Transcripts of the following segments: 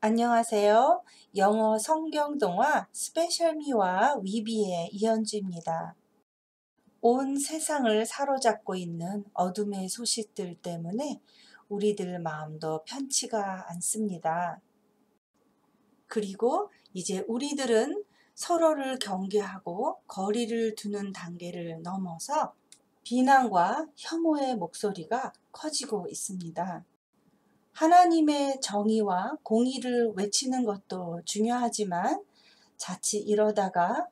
안녕하세요. 영어 성경동화 스페셜미와 위비의 이현주입니다. 온 세상을 사로잡고 있는 어둠의 소식들 때문에 우리들 마음도 편치가 않습니다. 그리고 이제 우리들은 서로를 경계하고 거리를 두는 단계를 넘어서 비난과 혐오의 목소리가 커지고 있습니다. 하나님의 정의와 공의를 외치는 것도 중요하지만 자칫 이러다가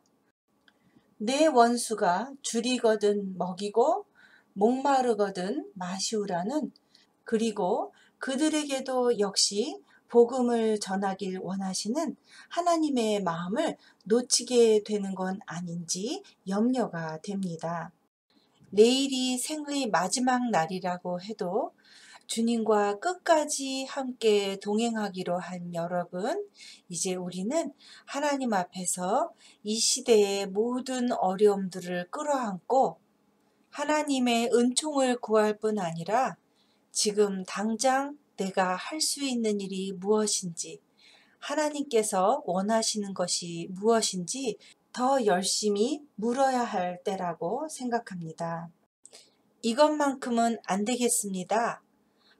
내 원수가 줄이거든 먹이고 목마르거든 마시우라는, 그리고 그들에게도 역시 복음을 전하길 원하시는 하나님의 마음을 놓치게 되는 건 아닌지 염려가 됩니다. 내일이 생의 마지막 날이라고 해도 주님과 끝까지 함께 동행하기로 한 여러분, 이제 우리는 하나님 앞에서 이 시대의 모든 어려움들을 끌어안고 하나님의 은총을 구할 뿐 아니라 지금 당장 내가 할 수 있는 일이 무엇인지, 하나님께서 원하시는 것이 무엇인지 더 열심히 물어야 할 때라고 생각합니다. 이것만큼은 안 되겠습니다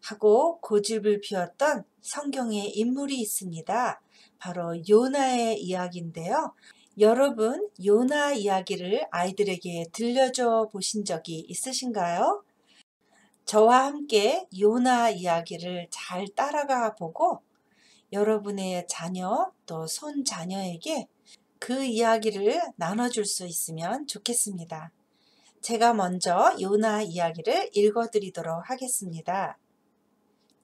하고 고집을 피웠던 성경의 인물이 있습니다. 바로 요나의 이야기인데요. 여러분, 요나 이야기를 아이들에게 들려줘 보신 적이 있으신가요? 저와 함께 요나 이야기를 잘 따라가 보고 여러분의 자녀 또 손자녀에게 그 이야기를 나눠줄 수 있으면 좋겠습니다. 제가 먼저 요나 이야기를 읽어드리도록 하겠습니다.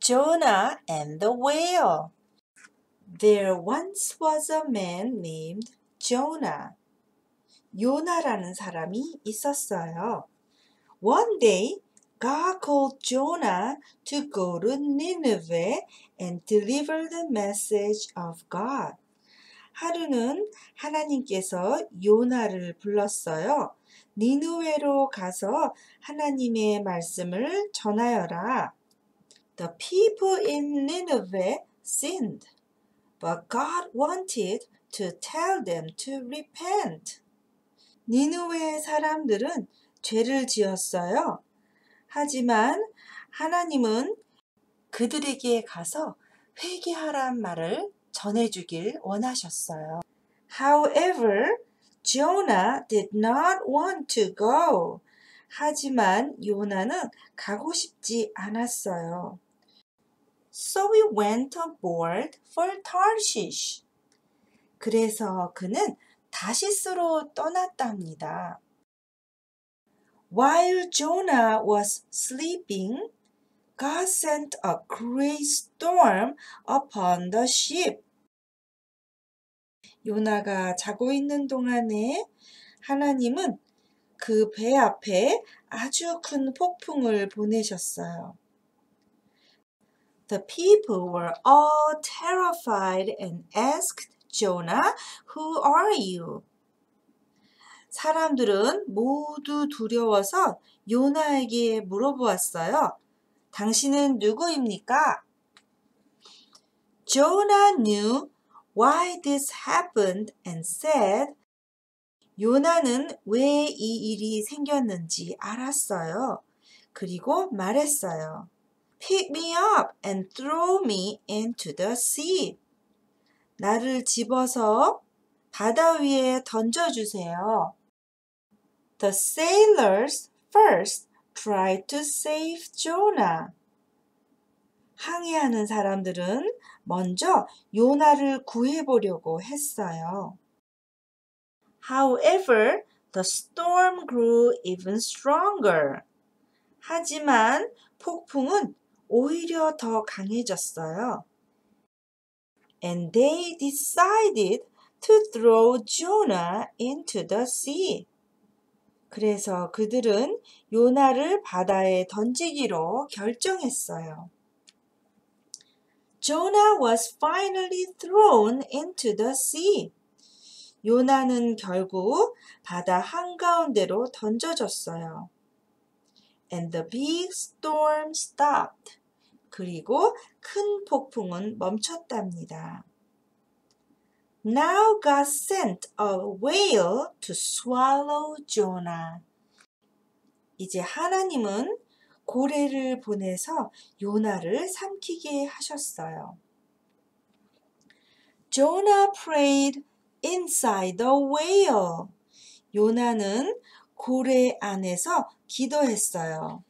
Jonah and the Whale. There once was a man named Jonah. 요나라는 사람이 있었어요. One day, God called Jonah to go to Nineveh and deliver the message of God. 하루는 하나님께서 요나를 불렀어요. 니누웨로 가서 하나님의 말씀을 전하여라. The people in Nineveh sinned, but God wanted to tell them to repent. 니누웨 사람들은 죄를 지었어요. 하지만 하나님은 그들에게 가서 회개하란 말을 전해주길 원하셨어요. However, Jonah did not want to go. 하지만 요나는 가고 싶지 않았어요. So he went aboard for Tarshish. 그래서 그는 다시스로 떠났답니다. While Jonah was sleeping, God sent a great storm upon the ship. 요나가 자고 있는 동안에 하나님은 그 배 앞에 아주 큰 폭풍을 보내셨어요. The people were all terrified and asked Jonah, "Who are you?" 사람들은 모두 두려워서 요나에게 물어보았어요. 당신은 누구입니까? Jonah knew why this happened and said, 요나는 왜 이 일이 생겼는지 알았어요. 그리고 말했어요. Pick me up and throw me into the sea. 나를 집어서 바다 위에 던져주세요. The sailors first tried to save Jonah. 항해하는 사람들은 먼저 요나를 구해보려고 했어요. However, the storm grew even stronger. 하지만 폭풍은 오히려 더 강해졌어요. And they decided to throw Jonah into the sea. 그래서 그들은 요나를 바다에 던지기로 결정했어요. Jonah was finally thrown into the sea. 요나는 결국 바다 한가운데로 던져졌어요. And the big storm stopped. 그리고 큰 폭풍은 멈췄답니다. Now God sent a whale to swallow Jonah. 이제 하나님은 고래를 보내서 요나를 삼키게 하셨어요. Jonah prayed inside the whale. 요나는 고래 안에서 기도했어요.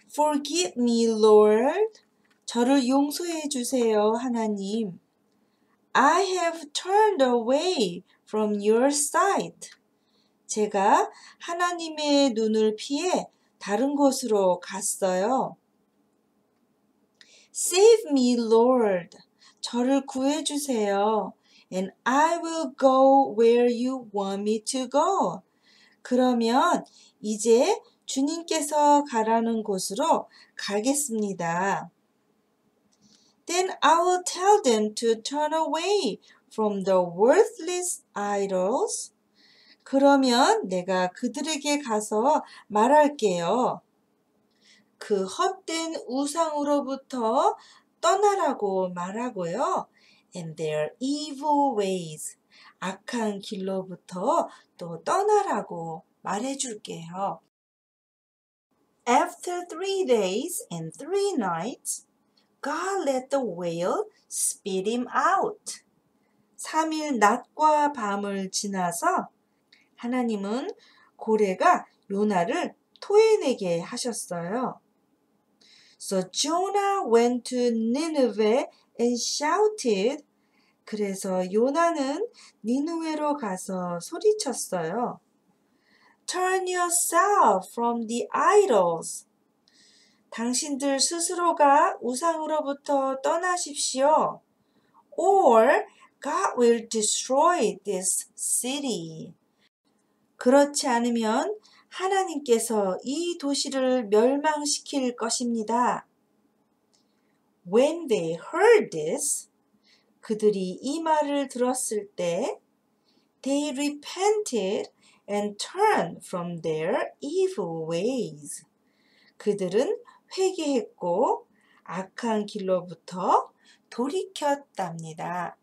Forgive me, Lord. 저를 용서해 주세요, 하나님. I have turned away from your sight. 제가 하나님의 눈을 피해 다른 곳으로 갔어요. Save me, Lord. 저를 구해 주세요. And I will go where you want me to go. 그러면 이제 주님께서 가라는 곳으로 가겠습니다. Then I will tell them to turn away from the worthless idols. 그러면 내가 그들에게 가서 말할게요. 그 헛된 우상으로부터 떠나라고 말하고요. And their evil ways. 악한 길로부터 또 떠나라고 말해줄게요. After 3 days and 3 nights, God let the whale spit him out. 3일 낮과 밤을 지나서 하나님은 고래가 요나를 토해내게 하셨어요. So Jonah went to Nineveh and shouted. 그래서 요나는 니누웨로 가서 소리쳤어요. Turn yourself from the idols. 당신들 스스로가 우상으로부터 떠나십시오. Or God will destroy this city. 그렇지 않으면 하나님께서 이 도시를 멸망시킬 것입니다. When they heard this, 그들이 이 말을 들었을 때 they repented and turned from their evil ways. 그들은 회개했고 악한 길로부터 돌이켰답니다.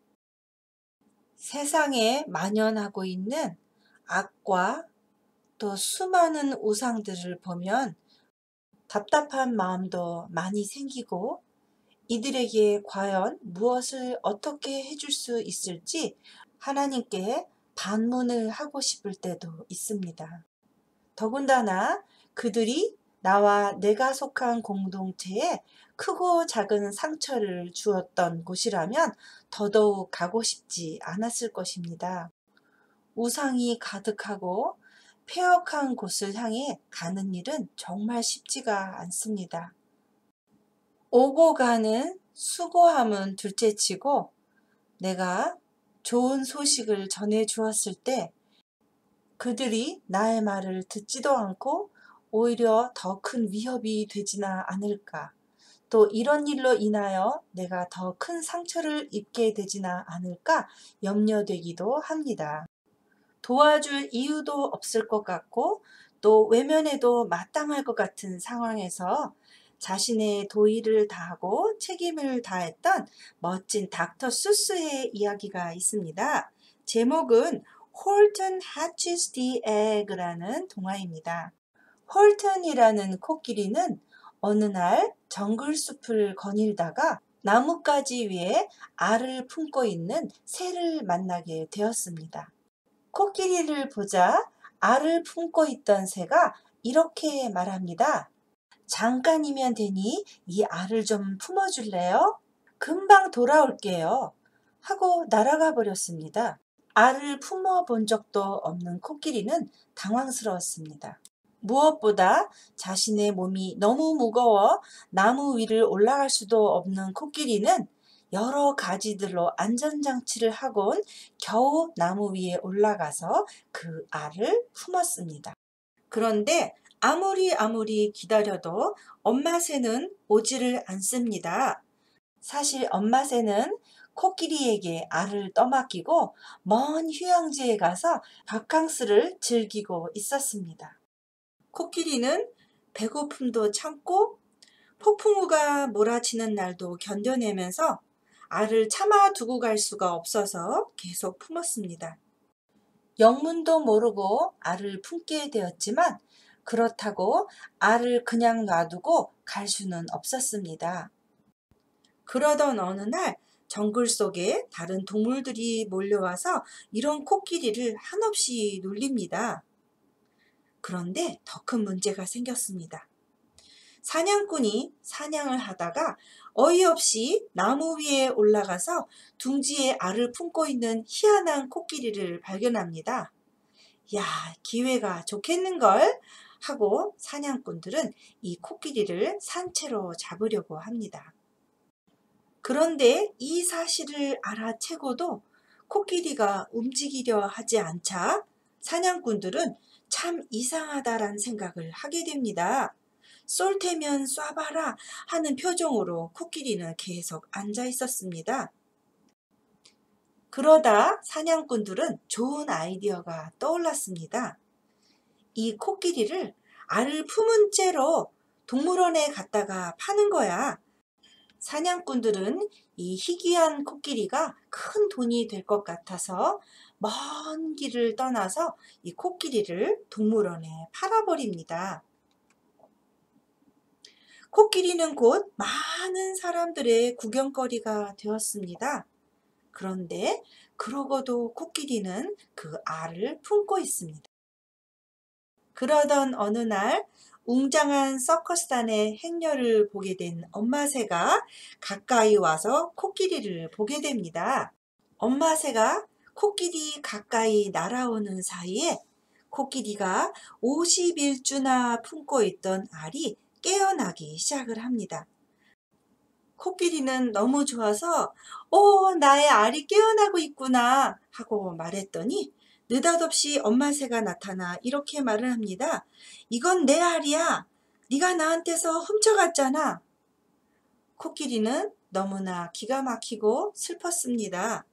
세상에 만연하고 있는 악과 또 수많은 우상들을 보면 답답한 마음도 많이 생기고 이들에게 과연 무엇을 어떻게 해줄 수 있을지 하나님께 반문을 하고 싶을 때도 있습니다. 더군다나 그들이 나와 내가 속한 공동체에 크고 작은 상처를 주었던 곳이라면 더더욱 가고 싶지 않았을 것입니다. 우상이 가득하고 폐역한 곳을 향해 가는 일은 정말 쉽지가 않습니다. 오고 가는 수고함은 둘째치고 내가 좋은 소식을 전해 주었을 때 그들이 나의 말을 듣지도 않고 오히려 더 큰 위협이 되지나 않을까. 또 이런 일로 인하여 내가 더 큰 상처를 입게 되지나 않을까 염려되기도 합니다. 도와줄 이유도 없을 것 같고 또 외면해도 마땅할 것 같은 상황에서 자신의 도의를 다하고 책임을 다했던 멋진 닥터 수스의 이야기가 있습니다. 제목은 Horton Hatches the Egg라는 동화입니다. 홀튼이라는 코끼리는 어느 날 정글숲을 거닐다가 나뭇가지 위에 알을 품고 있는 새를 만나게 되었습니다. 코끼리를 보자 알을 품고 있던 새가 이렇게 말합니다. 잠깐이면 되니 이 알을 좀 품어줄래요? 금방 돌아올게요. 하고 날아가 버렸습니다. 알을 품어본 적도 없는 코끼리는 당황스러웠습니다. 무엇보다 자신의 몸이 너무 무거워 나무 위를 올라갈 수도 없는 코끼리는 여러 가지들로 안전장치를 하곤 겨우 나무 위에 올라가서 그 알을 품었습니다. 그런데 아무리 기다려도 엄마 새는 오지를 않습니다. 사실 엄마 새는 코끼리에게 알을 떠맡기고 먼 휴양지에 가서 바캉스를 즐기고 있었습니다. 코끼리는 배고픔도 참고 폭풍우가 몰아치는 날도 견뎌내면서 알을 참아 두고 갈 수가 없어서 계속 품었습니다. 영문도 모르고 알을 품게 되었지만 그렇다고 알을 그냥 놔두고 갈 수는 없었습니다. 그러던 어느 날 정글 속에 다른 동물들이 몰려와서 이런 코끼리를 한없이 놀립니다. 그런데 더 큰 문제가 생겼습니다. 사냥꾼이 사냥을 하다가 어이없이 나무 위에 올라가서 둥지에 알을 품고 있는 희한한 코끼리를 발견합니다. 야, 기회가 좋겠는걸? 하고 사냥꾼들은 이 코끼리를 산채로 잡으려고 합니다. 그런데 이 사실을 알아채고도 코끼리가 움직이려 하지 않자 사냥꾼들은 참 이상하다란 생각을 하게 됩니다. 쏠 테면 쏴봐라 하는 표정으로 코끼리는 계속 앉아 있었습니다. 그러다 사냥꾼들은 좋은 아이디어가 떠올랐습니다. 이 코끼리를 알을 품은 채로 동물원에 갔다가 파는 거야. 사냥꾼들은 이 희귀한 코끼리가 큰 돈이 될 것 같아서 먼 길을 떠나서 이 코끼리를 동물원에 팔아버립니다. 코끼리는 곧 많은 사람들의 구경거리가 되었습니다. 그런데 그러고도 코끼리는 그 알을 품고 있습니다. 그러던 어느 날 웅장한 서커스단의 행렬을 보게 된 엄마 새가 가까이 와서 코끼리를 보게 됩니다. 엄마 새가 코끼리 가까이 날아오는 사이에 코끼리가 51주나 품고 있던 알이 깨어나기 시작을 합니다. 코끼리는 너무 좋아서 나의 알이 깨어나고 있구나 하고 말했더니 느닷없이 엄마 새가 나타나 이렇게 말을 합니다. 이건 내 알이야. 네가 나한테서 훔쳐갔잖아. 코끼리는 너무나 기가 막히고 슬펐습니다.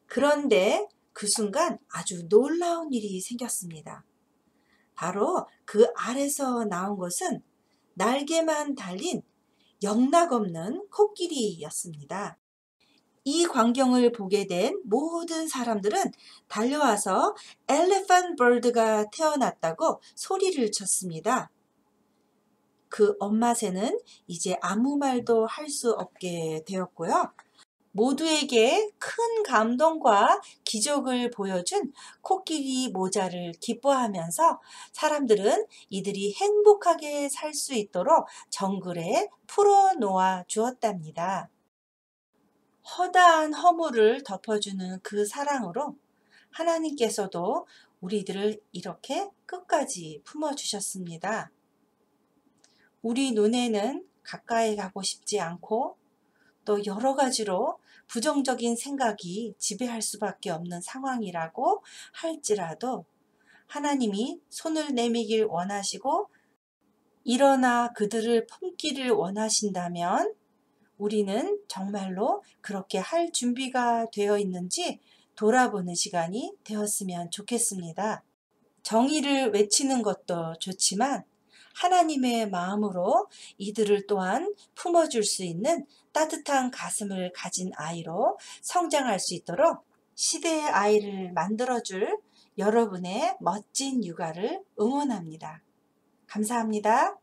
그런데 그 순간 아주 놀라운 일이 생겼습니다. 바로 그 알에서 나온 것은 날개만 달린 영락없는 코끼리였습니다. 이 광경을 보게 된 모든 사람들은 달려와서 엘레펀트 버드가 태어났다고 소리를 쳤습니다. 그 엄마 새는 이제 아무 말도 할 수 없게 되었고요. 모두에게 큰 감동과 기적을 보여준 코끼리 모자를 기뻐하면서 사람들은 이들이 행복하게 살 수 있도록 정글에 풀어놓아 주었답니다. 허다한 허물을 덮어주는 그 사랑으로 하나님께서도 우리들을 이렇게 끝까지 품어주셨습니다. 우리 눈에는 가까이 가고 싶지 않고 또 여러 가지로 부정적인 생각이 지배할 수밖에 없는 상황이라고 할지라도 하나님이 손을 내미길 원하시고 일어나 그들을 품기를 원하신다면 우리는 정말로 그렇게 할 준비가 되어 있는지 돌아보는 시간이 되었으면 좋겠습니다. 정의를 외치는 것도 좋지만 하나님의 마음으로 이들을 또한 품어줄 수 있는 따뜻한 가슴을 가진 아이로 성장할 수 있도록 시대의 아이를 만들어줄 여러분의 멋진 육아를 응원합니다. 감사합니다.